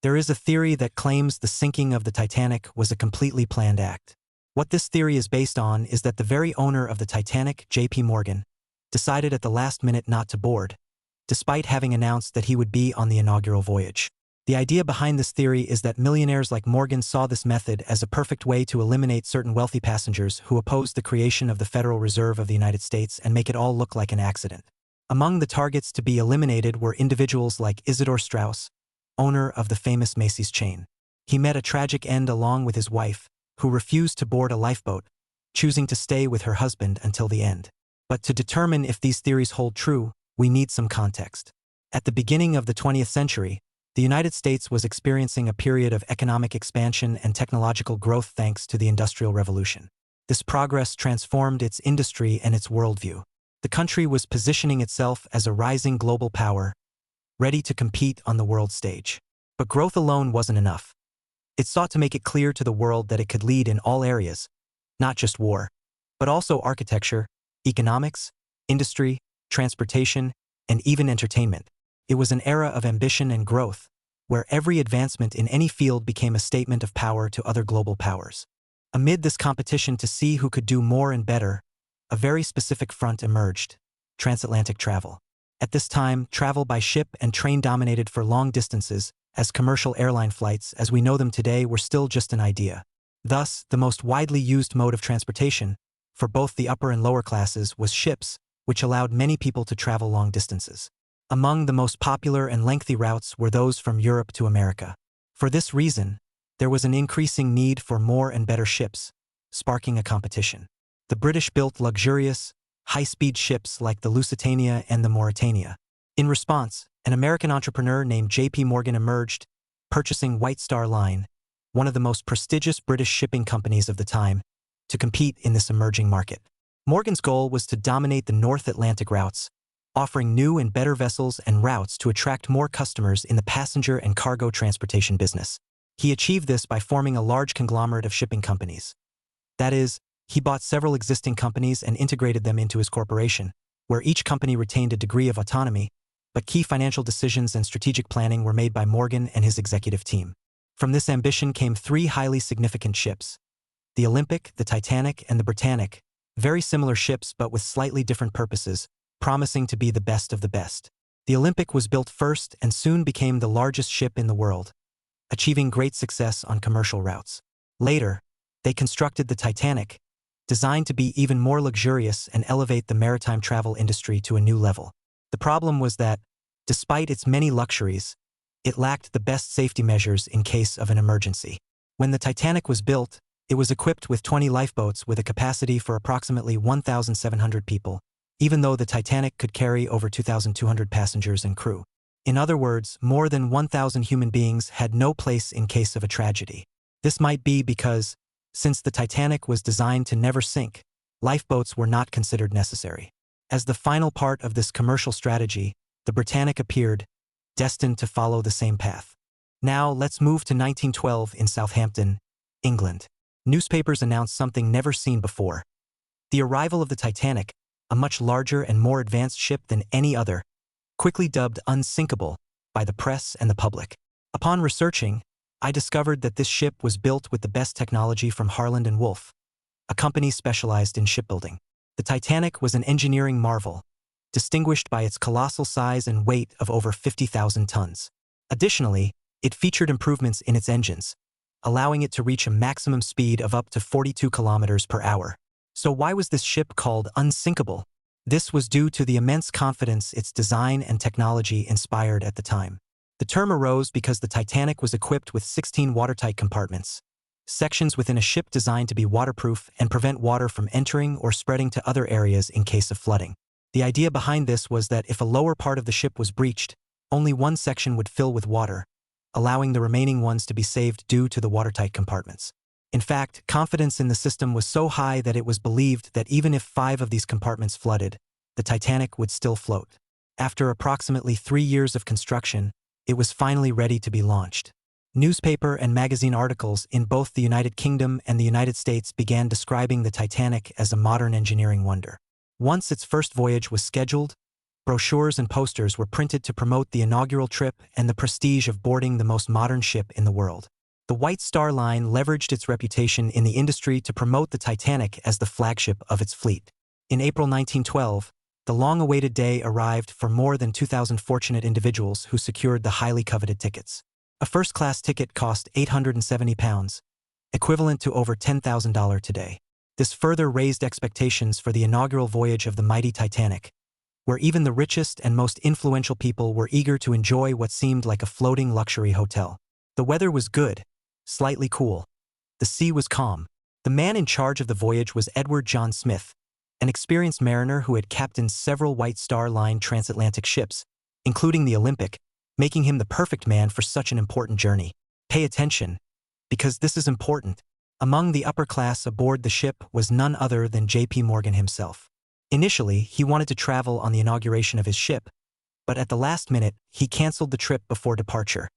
There is a theory that claims the sinking of the Titanic was a completely planned act. What this theory is based on is that the very owner of the Titanic, J.P. Morgan, decided at the last minute not to board, despite having announced that he would be on the inaugural voyage. The idea behind this theory is that millionaires like Morgan saw this method as a perfect way to eliminate certain wealthy passengers who opposed the creation of the Federal Reserve of the United States and make it all look like an accident. Among the targets to be eliminated were individuals like Isidor Straus, owner of the famous Macy's chain. He met a tragic end along with his wife, who refused to board a lifeboat, choosing to stay with her husband until the end. But to determine if these theories hold true, we need some context. At the beginning of the 20th century, the United States was experiencing a period of economic expansion and technological growth thanks to the Industrial Revolution. This progress transformed its industry and its worldview. The country was positioning itself as a rising global power, ready to compete on the world stage. But growth alone wasn't enough. It sought to make it clear to the world that it could lead in all areas, not just war, but also architecture, economics, industry, transportation, and even entertainment. It was an era of ambition and growth, where every advancement in any field became a statement of power to other global powers. Amid this competition to see who could do more and better, a very specific front emerged: transatlantic travel. At this time, travel by ship and train dominated for long distances, as commercial airline flights as we know them today were still just an idea. Thus, the most widely used mode of transportation, for both the upper and lower classes, was ships, which allowed many people to travel long distances. Among the most popular and lengthy routes were those from Europe to America. For this reason, there was an increasing need for more and better ships, sparking a competition. The British built luxurious, high-speed ships like the Lusitania and the Mauretania. In response, an American entrepreneur named J.P. Morgan emerged, purchasing White Star Line, one of the most prestigious British shipping companies of the time, to compete in this emerging market. Morgan's goal was to dominate the North Atlantic routes, offering new and better vessels and routes to attract more customers in the passenger and cargo transportation business. He achieved this by forming a large conglomerate of shipping companies. That is, he bought several existing companies and integrated them into his corporation, where each company retained a degree of autonomy, but key financial decisions and strategic planning were made by Morgan and his executive team. From this ambition came three highly significant ships: the Olympic, the Titanic, and the Britannic, very similar ships but with slightly different purposes, promising to be the best of the best. The Olympic was built first and soon became the largest ship in the world, achieving great success on commercial routes. Later, they constructed the Titanic, designed to be even more luxurious and elevate the maritime travel industry to a new level. The problem was that, despite its many luxuries, it lacked the best safety measures in case of an emergency. When the Titanic was built, it was equipped with 20 lifeboats with a capacity for approximately 1,700 people, even though the Titanic could carry over 2,200 passengers and crew. In other words, more than 1,000 human beings had no place in case of a tragedy. This might be because, since the Titanic was designed to never sink, lifeboats were not considered necessary. As the final part of this commercial strategy, the Britannic appeared, destined to follow the same path. Now, let's move to 1912 in Southampton, England. Newspapers announced something never seen before: the arrival of the Titanic, a much larger and more advanced ship than any other, quickly dubbed unsinkable by the press and the public. Upon researching, I discovered that this ship was built with the best technology from Harland & Wolff, a company specialized in shipbuilding. The Titanic was an engineering marvel, distinguished by its colossal size and weight of over 50,000 tons. Additionally, it featured improvements in its engines, allowing it to reach a maximum speed of up to 42 kilometers per hour. So why was this ship called unsinkable? This was due to the immense confidence its design and technology inspired at the time. The term arose because the Titanic was equipped with 16 watertight compartments, sections within a ship designed to be waterproof and prevent water from entering or spreading to other areas in case of flooding. The idea behind this was that if a lower part of the ship was breached, only one section would fill with water, allowing the remaining ones to be saved due to the watertight compartments. In fact, confidence in the system was so high that it was believed that even if 5 of these compartments flooded, the Titanic would still float. After approximately 3 years of construction, it was finally ready to be launched. Newspaper and magazine articles in both the United Kingdom and the United States began describing the Titanic as a modern engineering wonder. Once its first voyage was scheduled, Brochures and posters were printed to promote the inaugural trip and the prestige of boarding the most modern ship in the world. The White Star Line leveraged its reputation in the industry to promote the Titanic as the flagship of its fleet. In April 1912, the long-awaited day arrived for more than 2,000 fortunate individuals who secured the highly coveted tickets. A first-class ticket cost £870, equivalent to over $10,000 today. This further raised expectations for the inaugural voyage of the mighty Titanic, where even the richest and most influential people were eager to enjoy what seemed like a floating luxury hotel. The weather was good, slightly cool. The sea was calm. The man in charge of the voyage was Edward John Smith, an experienced mariner who had captained several White Star Line transatlantic ships, including the Olympic, making him the perfect man for such an important journey. Pay attention, because this is important. Among the upper class aboard the ship was none other than J.P. Morgan himself. Initially, he wanted to travel on the inauguration of his ship, but at the last minute, he canceled the trip before departure,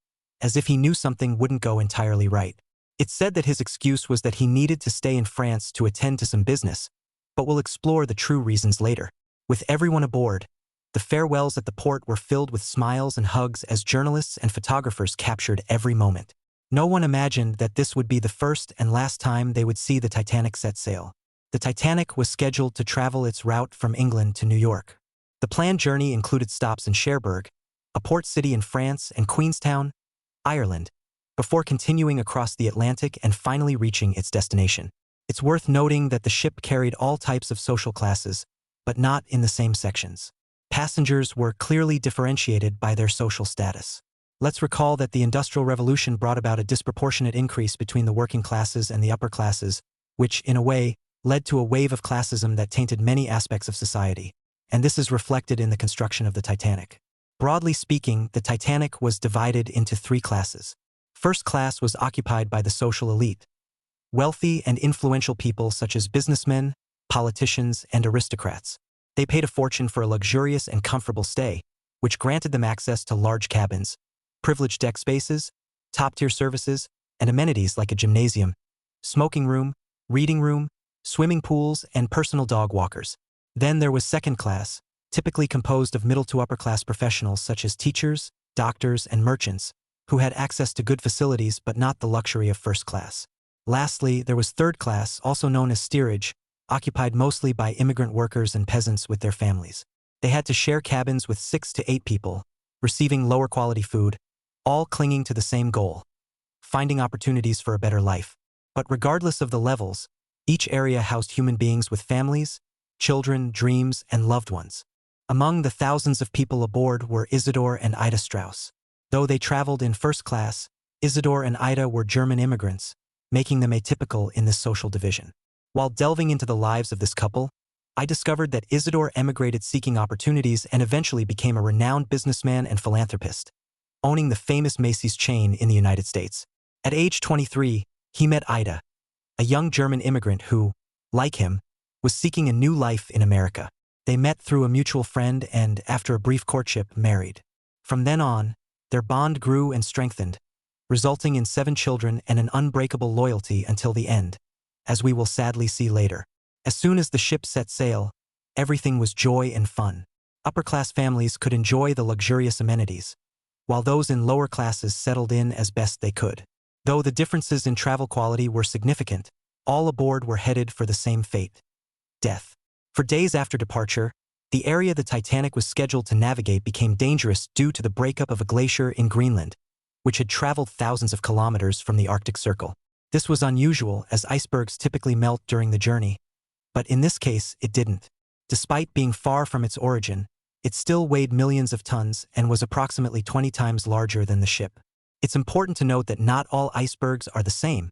as if he knew something wouldn't go entirely right. It's said that his excuse was that he needed to stay in France to attend to some business, but we'll explore the true reasons later. With everyone aboard, the farewells at the port were filled with smiles and hugs as journalists and photographers captured every moment. No one imagined that this would be the first and last time they would see the Titanic set sail. The Titanic was scheduled to travel its route from England to New York. The planned journey included stops in Cherbourg, a port city in France, and Queenstown, Ireland, before continuing across the Atlantic and finally reaching its destination. It's worth noting that the ship carried all types of social classes, but not in the same sections. Passengers were clearly differentiated by their social status. Let's recall that the Industrial Revolution brought about a disproportionate increase between the working classes and the upper classes, which, in a way, led to a wave of classism that tainted many aspects of society, and this is reflected in the construction of the Titanic. Broadly speaking, the Titanic was divided into three classes. First class was occupied by the social elite, wealthy and influential people such as businessmen, politicians, and aristocrats. They paid a fortune for a luxurious and comfortable stay, which granted them access to large cabins, privileged deck spaces, top-tier services, and amenities like a gymnasium, smoking room, reading room, swimming pools, and personal dog walkers. Then there was second class, typically composed of middle to upper class professionals such as teachers, doctors, and merchants, who had access to good facilities but not the luxury of first class. Lastly, there was third class, also known as steerage, occupied mostly by immigrant workers and peasants with their families. They had to share cabins with 6 to 8 people, receiving lower quality food, all clinging to the same goal, finding opportunities for a better life. But regardless of the levels, each area housed human beings with families, children, dreams, and loved ones. Among the thousands of people aboard were Isidor and Ida Strauss. Though they traveled in first class, Isidor and Ida were German immigrants, making them atypical in this social division. While delving into the lives of this couple, I discovered that Isidor emigrated seeking opportunities and eventually became a renowned businessman and philanthropist, owning the famous Macy's chain in the United States. At age 23, he met Ida, a young German immigrant who, like him, was seeking a new life in America. They met through a mutual friend and, after a brief courtship, married. From then on, their bond grew and strengthened, resulting in 7 children and an unbreakable loyalty until the end, as we will sadly see later. As soon as the ship set sail, everything was joy and fun. Upper-class families could enjoy the luxurious amenities, while those in lower classes settled in as best they could. Though the differences in travel quality were significant, all aboard were headed for the same fate: death. For days after departure, the area the Titanic was scheduled to navigate became dangerous due to the breakup of a glacier in Greenland, which had traveled thousands of kilometers from the Arctic Circle. This was unusual, as icebergs typically melt during the journey, but in this case it didn't. Despite being far from its origin, it still weighed millions of tons and was approximately 20 times larger than the ship. It's important to note that not all icebergs are the same.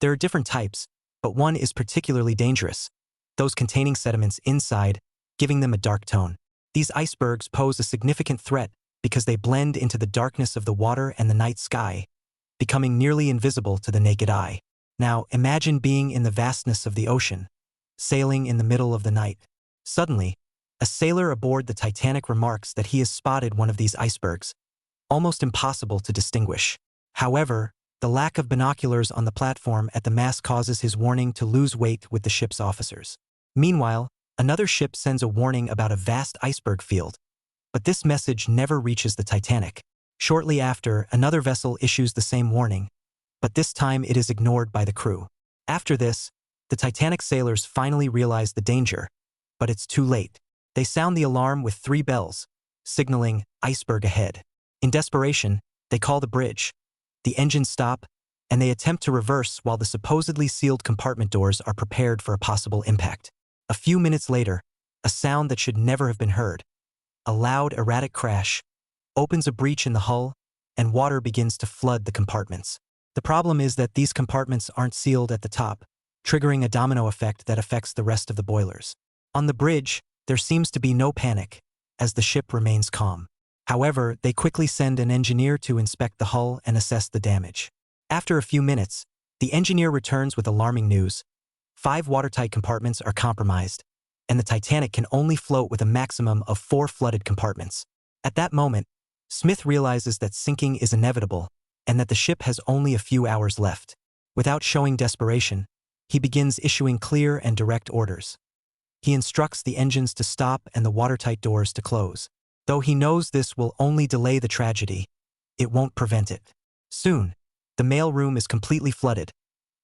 There are different types, but one is particularly dangerous, those containing sediments inside, giving them a dark tone. These icebergs pose a significant threat because they blend into the darkness of the water and the night sky, becoming nearly invisible to the naked eye. Now, imagine being in the vastness of the ocean, sailing in the middle of the night. Suddenly, a sailor aboard the Titanic remarks that he has spotted one of these icebergs, almost impossible to distinguish. However, the lack of binoculars on the platform at the mast causes his warning to lose weight with the ship's officers. Meanwhile, another ship sends a warning about a vast iceberg field, But this message never reaches the Titanic. Shortly after, another vessel issues the same warning, but this time it is ignored by the crew. After this, the Titanic sailors finally realize the danger, but it's too late. They sound the alarm with 3 bells, signaling iceberg ahead. In desperation, they call the bridge. The engines stop, and they attempt to reverse while the supposedly sealed compartment doors are prepared for a possible impact. A few minutes later, a sound that should never have been heard, a loud, erratic crash, opens a breach in the hull, and water begins to flood the compartments. The problem is that these compartments aren't sealed at the top, triggering a domino effect that affects the rest of the boilers. On the bridge, there seems to be no panic, as the ship remains calm. However, they quickly send an engineer to inspect the hull and assess the damage. After a few minutes, the engineer returns with alarming news. 5 watertight compartments are compromised, and the Titanic can only float with a maximum of 4 flooded compartments. At that moment, Smith realizes that sinking is inevitable and that the ship has only a few hours left. Without showing desperation, he begins issuing clear and direct orders. He instructs the engines to stop and the watertight doors to close. Though he knows this will only delay the tragedy, it won't prevent it. Soon, the mail room is completely flooded,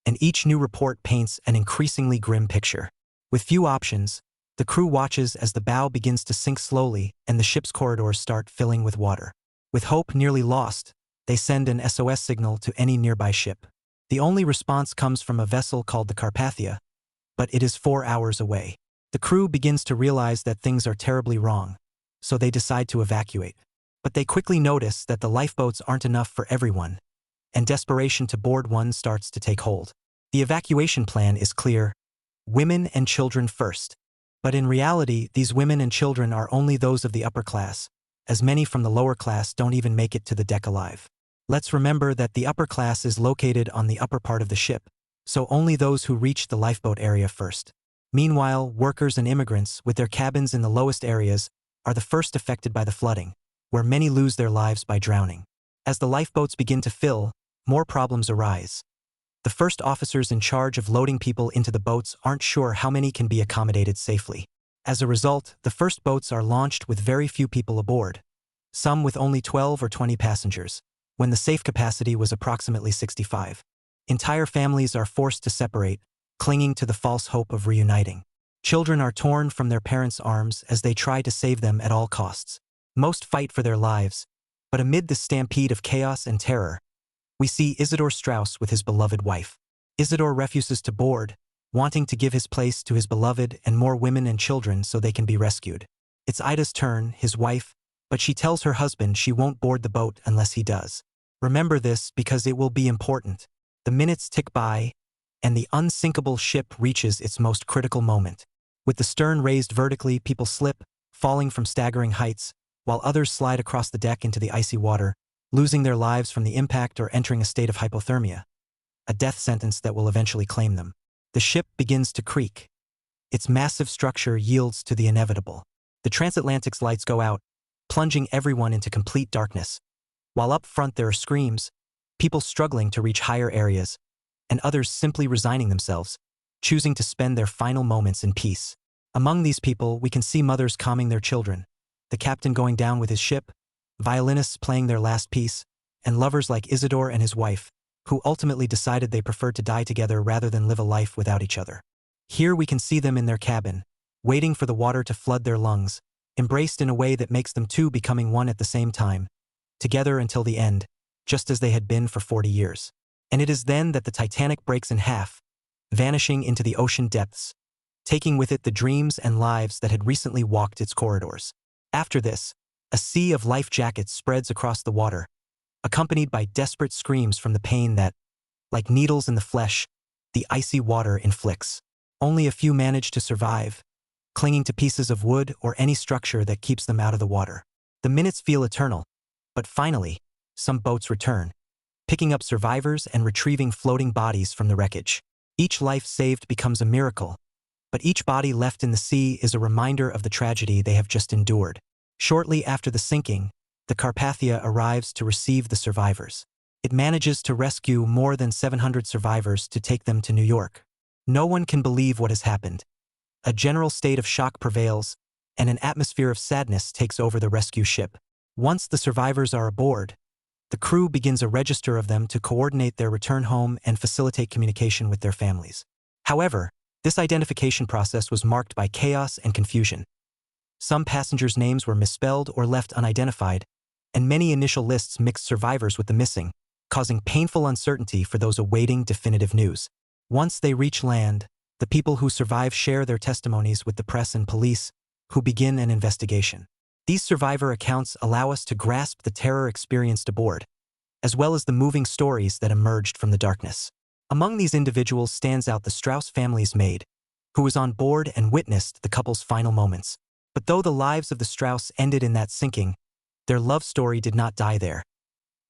and each new report paints an increasingly grim picture. With few options, the crew watches as the bow begins to sink slowly and the ship's corridors start filling with water. With hope nearly lost, they send an SOS signal to any nearby ship. The only response comes from a vessel called the Carpathia, but it is 4 hours away. The crew begins to realize that things are terribly wrong, so they decide to evacuate. But they quickly notice that the lifeboats aren't enough for everyone, and desperation to board one starts to take hold. The evacuation plan is clear: women and children first. But in reality, these women and children are only those of the upper class, as many from the lower class don't even make it to the deck alive. Let's remember that the upper class is located on the upper part of the ship, so only those who reach the lifeboat area first. Meanwhile, workers and immigrants, with their cabins in the lowest areas, are the first affected by the flooding, where many lose their lives by drowning. As the lifeboats begin to fill, more problems arise. The first officers in charge of loading people into the boats aren't sure how many can be accommodated safely. As a result, the first boats are launched with very few people aboard, some with only 12 or 20 passengers, when the safe capacity was approximately 65. Entire families are forced to separate, clinging to the false hope of reuniting. Children are torn from their parents' arms as they try to save them at all costs. Most fight for their lives, but amid this stampede of chaos and terror, we see Isidor Strauss with his beloved wife. Isidor refuses to board, wanting to give his place to his beloved and more women and children so they can be rescued. It's Ida's turn, his wife, but she tells her husband she won't board the boat unless he does. Remember this because it will be important. The minutes tick by, and the unsinkable ship reaches its most critical moment. With the stern raised vertically, people slip, falling from staggering heights, while others slide across the deck into the icy water, losing their lives from the impact or entering a state of hypothermia, a death sentence that will eventually claim them. The ship begins to creak. Its massive structure yields to the inevitable. The transatlantic's lights go out, plunging everyone into complete darkness. While up front there are screams, people struggling to reach higher areas, and others simply resigning themselves, choosing to spend their final moments in peace. Among these people, we can see mothers calming their children, the captain going down with his ship, violinists playing their last piece, and lovers like Isidor and his wife, who ultimately decided they preferred to die together rather than live a life without each other. Here we can see them in their cabin, waiting for the water to flood their lungs, embraced in a way that makes them two becoming one at the same time, together until the end, just as they had been for 40 years. And it is then that the Titanic breaks in half, vanishing into the ocean depths, taking with it the dreams and lives that had recently walked its corridors. After this, a sea of life jackets spreads across the water, accompanied by desperate screams from the pain that, like needles in the flesh, the icy water inflicts. Only a few manage to survive, clinging to pieces of wood or any structure that keeps them out of the water. The minutes feel eternal, but finally, some boats return, picking up survivors and retrieving floating bodies from the wreckage. Each life saved becomes a miracle, but each body left in the sea is a reminder of the tragedy they have just endured. Shortly after the sinking, the Carpathia arrives to receive the survivors. It manages to rescue more than 700 survivors to take them to New York. No one can believe what has happened. A general state of shock prevails, and an atmosphere of sadness takes over the rescue ship. Once the survivors are aboard, the crew begins a register of them to coordinate their return home and facilitate communication with their families. However, this identification process was marked by chaos and confusion. Some passengers' names were misspelled or left unidentified, and many initial lists mixed survivors with the missing, causing painful uncertainty for those awaiting definitive news. Once they reach land, the people who survive share their testimonies with the press and police, who begin an investigation. These survivor accounts allow us to grasp the terror experienced aboard, as well as the moving stories that emerged from the darkness. Among these individuals stands out the Strauss family's maid, who was on board and witnessed the couple's final moments. But though the lives of the Strauss ended in that sinking, their love story did not die there.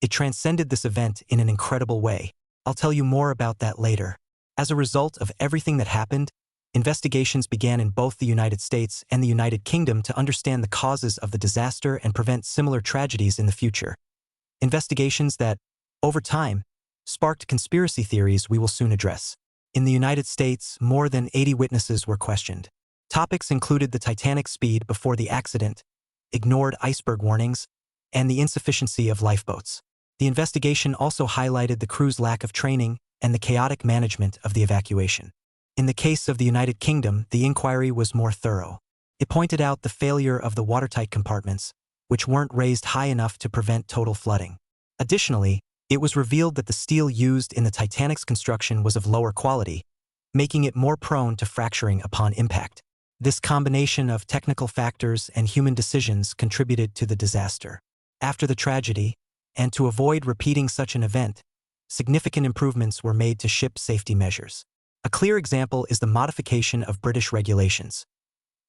It transcended this event in an incredible way. I'll tell you more about that later. As a result of everything that happened, investigations began in both the United States and the United Kingdom to understand the causes of the disaster and prevent similar tragedies in the future. Investigations that, over time, sparked conspiracy theories we will soon address. In the United States, more than 80 witnesses were questioned. Topics included the Titanic's speed before the accident, ignored iceberg warnings, and the insufficiency of lifeboats. The investigation also highlighted the crew's lack of training and the chaotic management of the evacuation. In the case of the United Kingdom, the inquiry was more thorough. It pointed out the failure of the watertight compartments, which weren't raised high enough to prevent total flooding. Additionally, it was revealed that the steel used in the Titanic's construction was of lower quality, making it more prone to fracturing upon impact. This combination of technical factors and human decisions contributed to the disaster. After the tragedy, and to avoid repeating such an event, significant improvements were made to ship safety measures. A clear example is the modification of British regulations.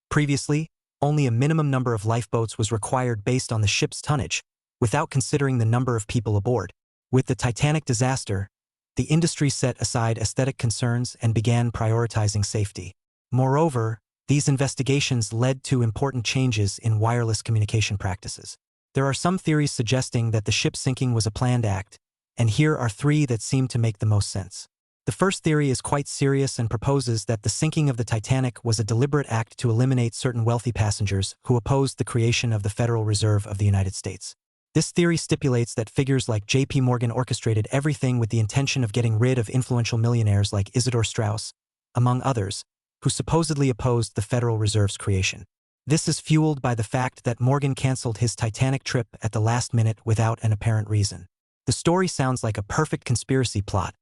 Previously, only a minimum number of lifeboats was required based on the ship's tonnage, without considering the number of people aboard. With the Titanic disaster, the industry set aside aesthetic concerns and began prioritizing safety. Moreover, these investigations led to important changes in wireless communication practices. There are some theories suggesting that the ship sinking was a planned act, and here are three that seem to make the most sense. The first theory is quite serious and proposes that the sinking of the Titanic was a deliberate act to eliminate certain wealthy passengers who opposed the creation of the Federal Reserve of the United States. This theory stipulates that figures like J.P. Morgan orchestrated everything with the intention of getting rid of influential millionaires like Isidor Straus, among others, who supposedly opposed the Federal Reserve's creation. This is fueled by the fact that Morgan canceled his Titanic trip at the last minute without an apparent reason. The story sounds like a perfect conspiracy plot.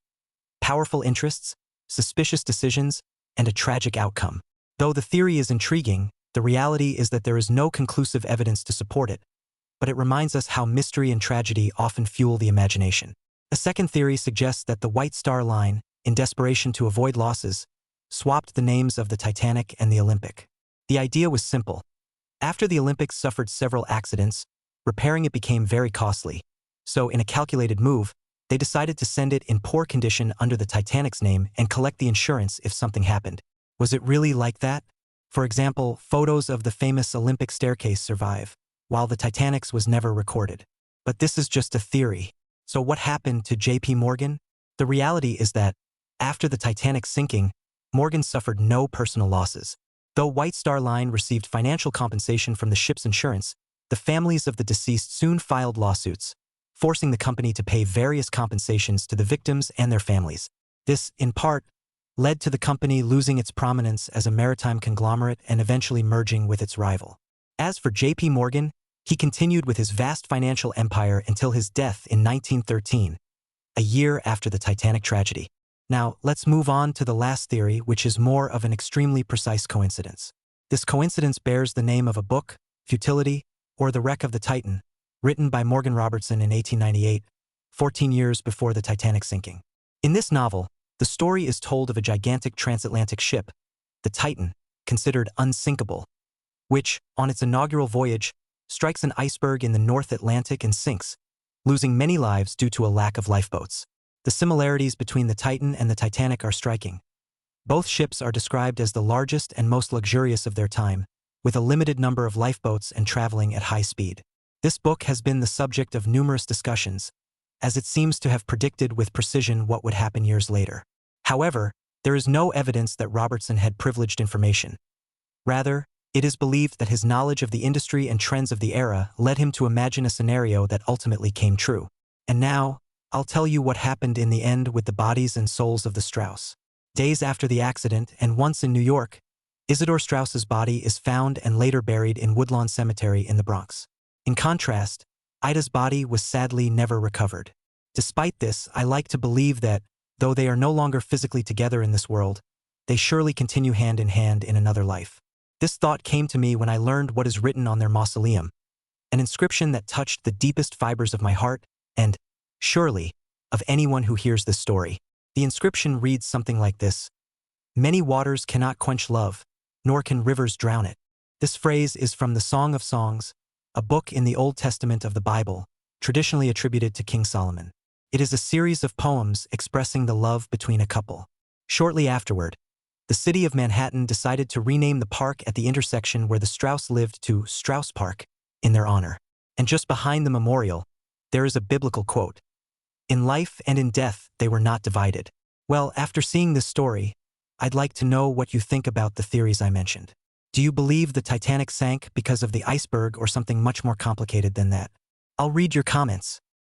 Powerful interests, suspicious decisions, and a tragic outcome. Though the theory is intriguing, the reality is that there is no conclusive evidence to support it, but it reminds us how mystery and tragedy often fuel the imagination. A second theory suggests that the White Star Line, in desperation to avoid losses, swapped the names of the Titanic and the Olympic. The idea was simple. After the Olympic suffered several accidents, repairing it became very costly. So, in a calculated move, they decided to send it in poor condition under the Titanic's name and collect the insurance if something happened. Was it really like that? For example, photos of the famous Olympic staircase survive, while the Titanic's was never recorded. But this is just a theory. So what happened to J.P. Morgan? The reality is that, after the Titanic's sinking, Morgan suffered no personal losses. Though White Star Line received financial compensation from the ship's insurance, the families of the deceased soon filed lawsuits, forcing the company to pay various compensations to the victims and their families. This, in part, led to the company losing its prominence as a maritime conglomerate and eventually merging with its rival. As for J.P. Morgan, he continued with his vast financial empire until his death in 1913, a year after the Titanic tragedy. Now, let's move on to the last theory, which is more of an extremely precise coincidence. This coincidence bears the name of a book, Futility, or The Wreck of the Titan, written by Morgan Robertson in 1898, 14 years before the Titanic sinking. In this novel, the story is told of a gigantic transatlantic ship, the Titan, considered unsinkable, which, on its inaugural voyage, strikes an iceberg in the North Atlantic and sinks, losing many lives due to a lack of lifeboats. The similarities between the Titan and the Titanic are striking. Both ships are described as the largest and most luxurious of their time, with a limited number of lifeboats and traveling at high speed. This book has been the subject of numerous discussions, as it seems to have predicted with precision what would happen years later. However, there is no evidence that Robertson had privileged information. Rather, It is believed that his knowledge of the industry and trends of the era led him to imagine a scenario that ultimately came true. And now, I'll tell you what happened in the end with the bodies and souls of the Strauss. Days after the accident, and once in New York, Isidore Strauss's body is found and later buried in Woodlawn Cemetery in the Bronx. In contrast, Ida's body was sadly never recovered. Despite this, I like to believe that, though they are no longer physically together in this world, they surely continue hand in hand in another life. This thought came to me when I learned what is written on their mausoleum, an inscription that touched the deepest fibers of my heart and, surely, of anyone who hears this story. The inscription reads something like this: "Many waters cannot quench love, nor can rivers drown it." This phrase is from the Song of Songs, a book in the Old Testament of the Bible, traditionally attributed to King Solomon. It is a series of poems expressing the love between a couple. Shortly afterward, the city of Manhattan decided to rename the park at the intersection where the Strauss lived to Strauss Park in their honor. And just behind the memorial, there is a biblical quote: "In life and in death they were not divided." Well, after seeing this story, I'd like to know what you think about the theories I mentioned. Do you believe the Titanic sank because of the iceberg or something much more complicated than that? I'll read your comments.